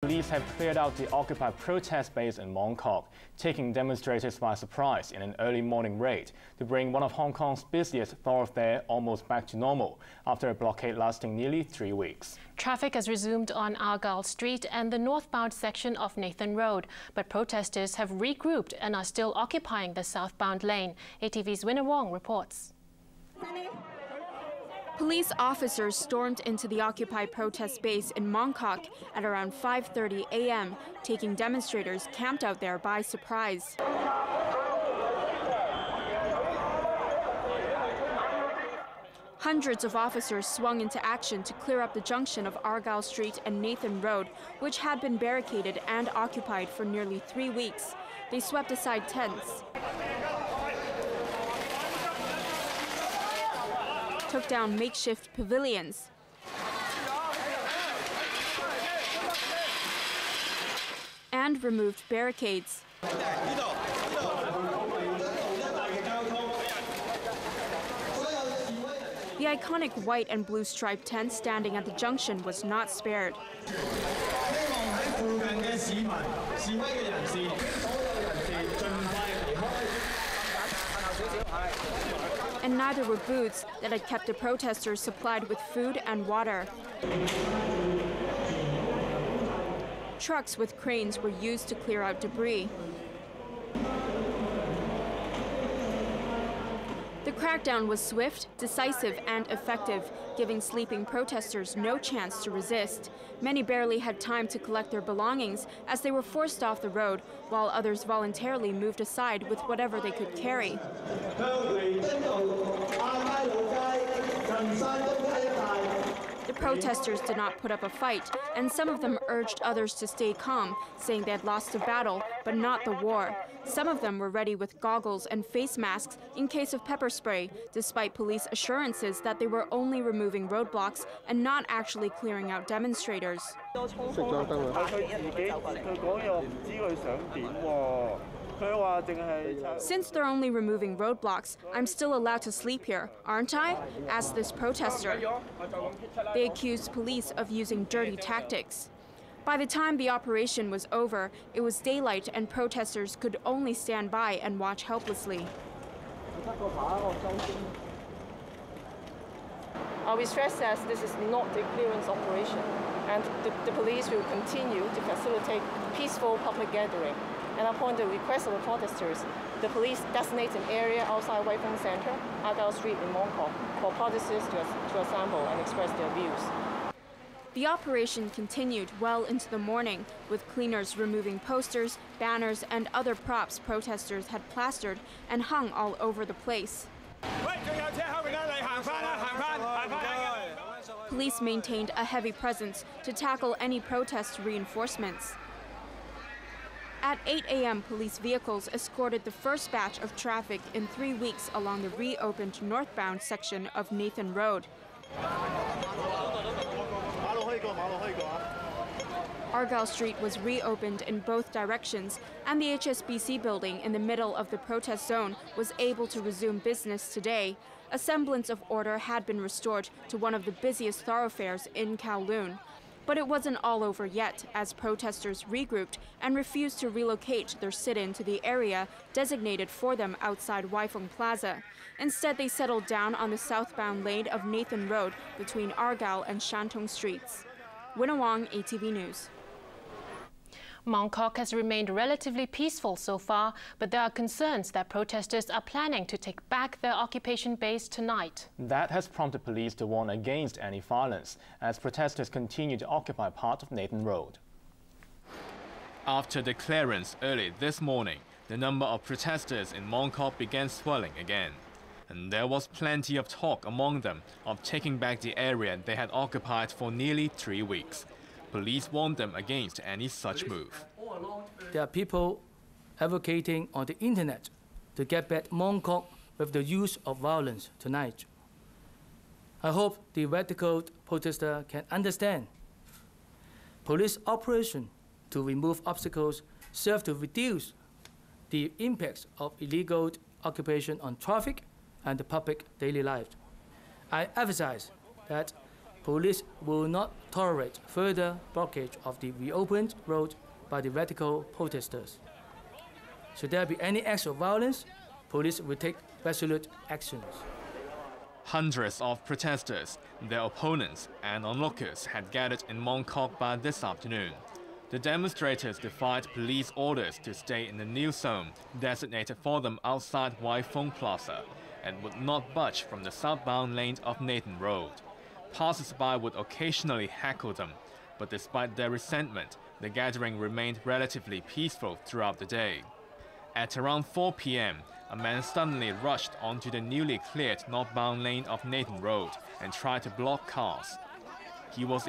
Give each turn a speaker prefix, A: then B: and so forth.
A: Police have cleared out the occupied protest base in Mongkok, taking demonstrators by surprise in an early morning raid to bring one of Hong Kong's busiest thoroughfares almost back to normal after a blockade lasting nearly 3 weeks.
B: Traffic has resumed on Argyle Street and the northbound section of Nathan Road, but protesters have regrouped and are still occupying the southbound lane. ATV's Winner Wong reports.
C: Police officers stormed into the Occupy protest base in Mongkok at around 5:30 a.m., taking demonstrators camped out there by surprise. Hundreds of officers swung into action to clear up the junction of Argyle Street and Nathan Road, which had been barricaded and occupied for nearly 3 weeks. They swept aside tents, took down makeshift pavilions, and removed barricades. The iconic white and blue striped tent standing at the junction was not spared. And neither were booths that had kept the protesters supplied with food and water. Trucks with cranes were used to clear out debris. The crackdown was swift, decisive, and effective, giving sleeping protesters no chance to resist. Many barely had time to collect their belongings as they were forced off the road, while others voluntarily moved aside with whatever they could carry. The protesters did not put up a fight, and some of them urged others to stay calm, saying they had lost the battle, but not the war. Some of them were ready with goggles and face masks in case of pepper spray, despite police assurances that they were only removing roadblocks and not actually clearing out demonstrators. Since they're only removing roadblocks, I'm still allowed to sleep here, aren't I? Asked this protester. They accused police of using dirty tactics. By the time the operation was over, it was daylight and protesters could only stand by and watch helplessly.
D: We stress that this is not a clearance operation, and the police will continue to facilitate peaceful public gathering. And upon the request of the protesters, the police designate an area outside Wai Fung Center, Argyle Street in Mongkok, for protesters to assemble and express their views.
C: The operation continued well into the morning, with cleaners removing posters, banners, and other props protesters had plastered and hung all over the place. Police maintained a heavy presence to tackle any protest reinforcements. At 8 a.m., police vehicles escorted the first batch of traffic in 3 weeks along the reopened northbound section of Nathan Road. Argyle Street was reopened in both directions, and the HSBC building in the middle of the protest zone was able to resume business today. A semblance of order had been restored to one of the busiest thoroughfares in Kowloon. But it wasn't all over yet, as protesters regrouped and refused to relocate their sit-in to the area designated for them outside Wai Fung Plaza. Instead, they settled down on the southbound lane of Nathan Road between Argyle and Shantung Streets. Winner Wong, ATV News.
B: Mongkok has remained relatively peaceful so far, but there are concerns that protesters are planning to take back their occupation base tonight.
A: That has prompted police to warn against any violence as protesters continue to occupy part of Nathan Road. After the clearance early this morning, the number of protesters in Mongkok began swelling again. And there was plenty of talk among them of taking back the area they had occupied for nearly 3 weeks. Police warned them against any such move.
E: There are people advocating on the internet to get back Mongkok with the use of violence tonight. I hope the radical protester can understand. Police operation to remove obstacles serve to reduce the impacts of illegal occupation on traffic and the public daily life. I emphasize that police will not tolerate further blockage of the reopened road by the radical protesters. Should there be any acts of violence, police will take resolute actions.
A: Hundreds of protesters, their opponents and onlookers had gathered in Mong Kok by this afternoon. The demonstrators defied police orders to stay in the new zone designated for them outside Wai Fong Plaza and would not budge from the southbound lane of Nathan Road. Passers-by would occasionally heckle them, but despite their resentment, the gathering remained relatively peaceful throughout the day. At around 4 p.m., a man suddenly rushed onto the newly cleared northbound lane of Nathan Road and tried to block cars. He was